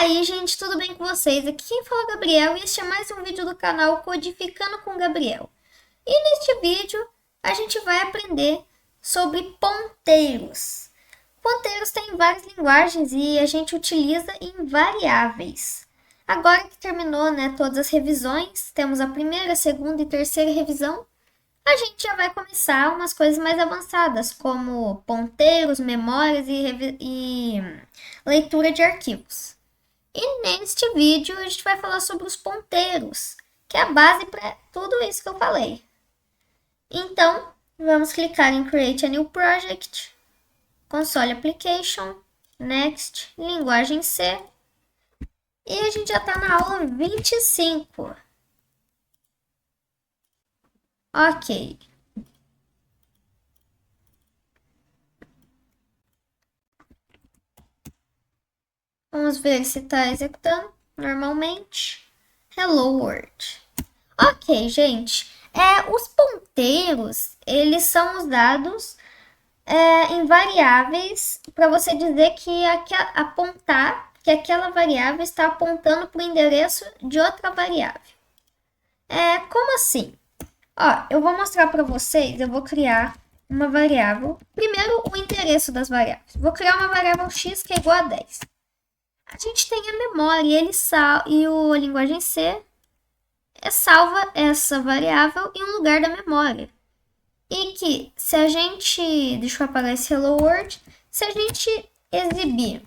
aí, gente, tudo bem com vocês? Aqui quem fala é o Gabriel e este é mais um vídeo do canal Codificando com Gabriel. E neste vídeo a gente vai aprender sobre ponteiros. Ponteiros têm várias linguagens e a gente utiliza em variáveis. Agora que terminou, todas as revisões, temos a primeira, segunda e terceira revisão, a gente já vai começar umas coisas mais avançadas, como ponteiros, memórias e leitura de arquivos. E neste vídeo a gente vai falar sobre os ponteiros, que é a base para tudo isso que eu falei. Então, vamos clicar em Create a New Project, Console Application, Next, Linguagem C. E a gente já está na aula 25. Ok. Vamos ver se está executando normalmente. Hello World. Ok, gente. Os ponteiros, eles são usados em variáveis para você dizer que apontar que aquela variável está apontando para o endereço de outra variável. Como assim? Eu vou mostrar para vocês, eu vou criar uma variável. Primeiro, o endereço das variáveis. Vou criar uma variável x que é igual a 10. A gente tem a memória e a linguagem C salva essa variável em um lugar da memória. E que se a gente, deixa eu apagar esse hello world, se a gente exibir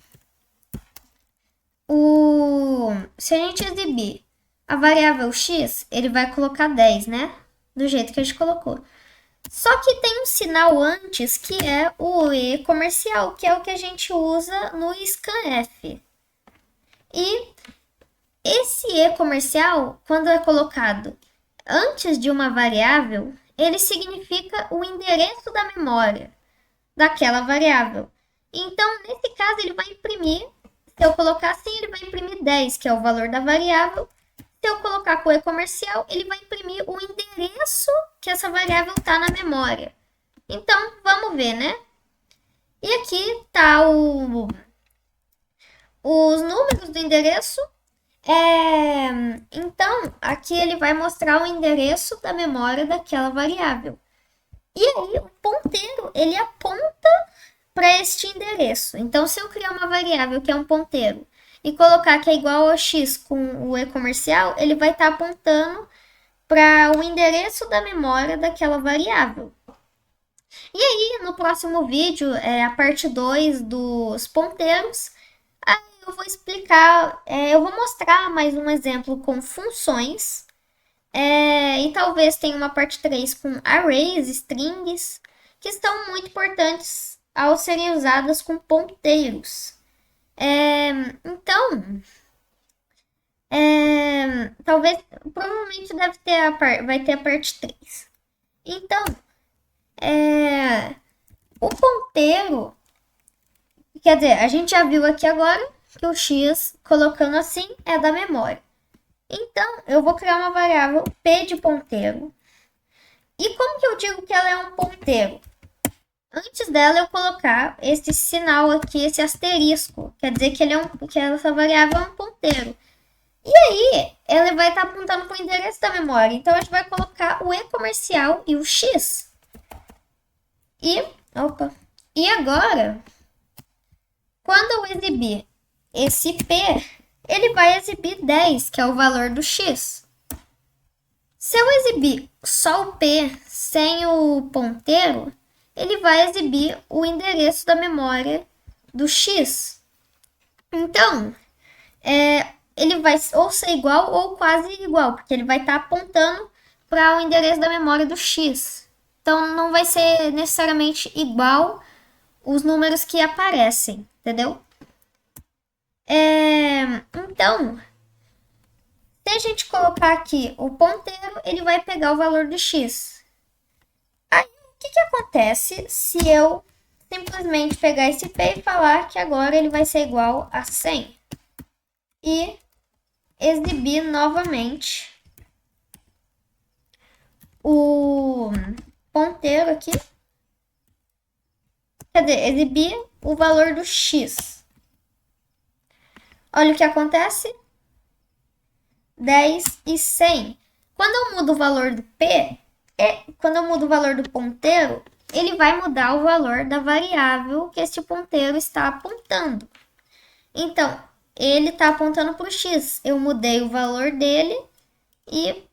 a variável x, ele vai colocar 10, né? Do jeito que a gente colocou. Só que tem um sinal antes que é o e comercial, que é o que a gente usa no scanf. E esse e comercial, quando é colocado antes de uma variável, ele significa o endereço da memória daquela variável. Então, nesse caso, ele vai imprimir, se eu colocar assim, ele vai imprimir 10, que é o valor da variável. Se eu colocar com o e comercial, ele vai imprimir o endereço que essa variável está na memória. Então, vamos ver, né? E aqui está os números do endereço. Então, aqui ele vai mostrar o endereço da memória daquela variável. E aí, o ponteiro, ele aponta para este endereço. Então, se eu criar uma variável que é um ponteiro e colocar que é igual a x com o e comercial, ele vai estar apontando para o endereço da memória daquela variável. E aí, no próximo vídeo, a parte 2 dos ponteiros, eu vou explicar, eu vou mostrar mais um exemplo com funções, e talvez tenha uma parte 3 com arrays, strings, que são muito importantes ao serem usadas com ponteiros. Então, talvez, provavelmente vai ter a parte 3. Então, o ponteiro, quer dizer, a gente já viu aqui agora que o x, colocando assim, é da memória. Então, eu vou criar uma variável p de ponteiro. E como que eu digo que ela é um ponteiro? Antes dela, eu colocar esse sinal aqui, esse asterisco. Quer dizer que essa variável é um ponteiro. E aí, ela vai estar apontando para o endereço da memória. Então, a gente vai colocar o e comercial e o x. E agora, quando eu exibir esse p, ele vai exibir 10, que é o valor do x. Se eu exibir só o p sem o ponteiro, ele vai exibir o endereço da memória do x. Então, ele vai ou ser igual ou quase igual, porque ele vai estar apontando para o endereço da memória do x. Então, não vai ser necessariamente igual os números que aparecem, entendeu? Então, se a gente colocar aqui o ponteiro, ele vai pegar o valor do x. Aí, o que acontece se eu simplesmente pegar esse p e falar que agora ele vai ser igual a 100? E exibir novamente o ponteiro aqui. Quer dizer, exibir o valor do x. Olha o que acontece. 10 e 100. Quando eu mudo o valor do P, quando eu mudo o valor do ponteiro, ele vai mudar o valor da variável que este ponteiro está apontando. Então, ele está apontando para o x. Eu mudei o valor dele e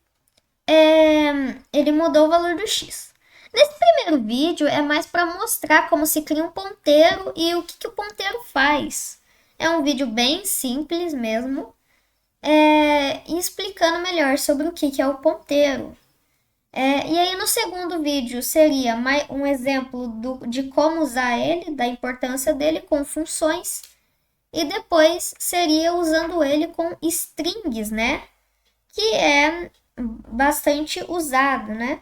ele mudou o valor do x. Nesse primeiro vídeo é mais para mostrar como se cria um ponteiro e o que o ponteiro faz. É um vídeo bem simples mesmo, explicando melhor sobre o que é o ponteiro. E aí no segundo vídeo seria mais um exemplo de como usar ele, da importância dele com funções. E depois seria usando ele com strings, né? Que é bastante usado, né?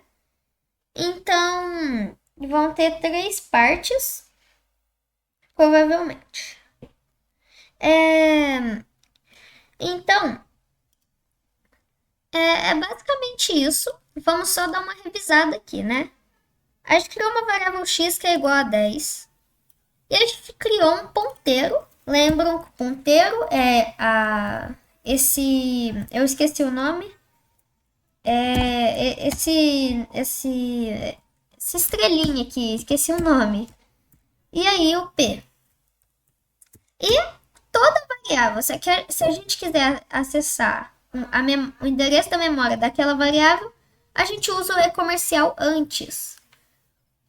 Então, vão ter 3 partes, provavelmente. Então, é basicamente isso. Vamos só dar uma revisada aqui, né? A gente criou uma variável x que é igual a 10. E a gente criou um ponteiro. Lembram que o ponteiro é eu esqueci o nome. Essa estrelinha aqui, esqueci o nome. E aí o P. E toda variável, se a gente quiser acessar o endereço da memória daquela variável, a gente usa o e-comercial antes.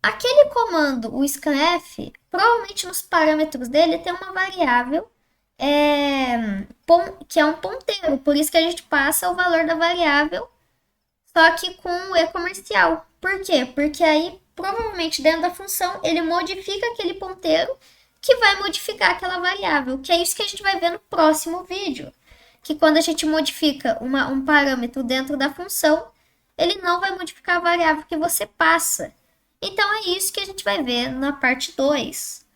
Aquele comando, o scanf, provavelmente nos parâmetros dele tem uma variável que é um ponteiro, por isso que a gente passa o valor da variável, só que com o e-comercial. Por quê? Porque aí, provavelmente, dentro da função, ele modifica aquele ponteiro que vai modificar aquela variável, que é isso que a gente vai ver no próximo vídeo. Que quando a gente modifica um parâmetro dentro da função, ele não vai modificar a variável que você passa. Então, é isso que a gente vai ver na parte 2.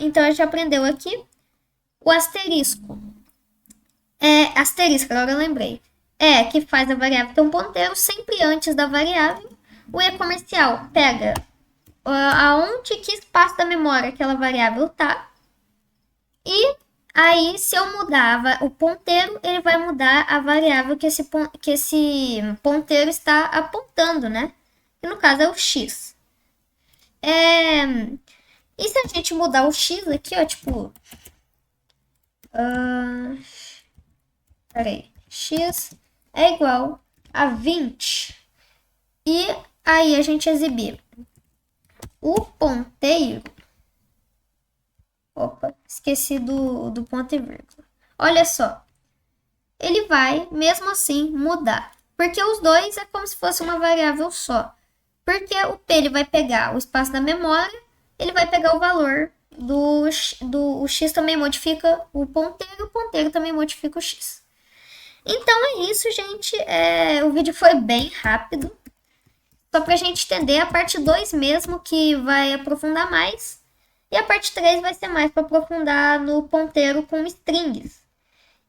Então, a gente aprendeu aqui o asterisco. Asterisco, agora eu lembrei. Que faz a variável ter um ponteiro sempre antes da variável. O e-comercial pega aonde, que espaço da memória aquela variável tá. E aí, se eu mudar o ponteiro, ele vai mudar a variável que esse ponteiro está apontando, né? Que no caso é o x. E se a gente mudar o x aqui, ó, tipo... peraí. X é igual a 20. E aí a gente exibir o ponteiro. Opa, esqueci do ponto e vírgula. Olha só. Ele vai, mesmo assim, mudar. Porque os dois é como se fosse uma variável só. Porque o P ele vai pegar o espaço da memória, ele vai pegar o valor o X também modifica o ponteiro também modifica o X. Então é isso, gente. O vídeo foi bem rápido. Só pra gente entender a parte 2 mesmo, que vai aprofundar mais. E a parte 3 vai ser mais para aprofundar no ponteiro com strings.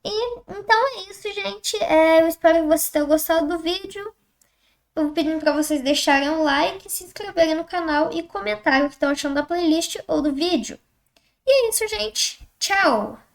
Então é isso, gente. Eu espero que vocês tenham gostado do vídeo. Eu vou pedindo para vocês deixarem um like, se inscreverem no canal e comentarem o que estão achando da playlist ou do vídeo. E é isso, gente. Tchau!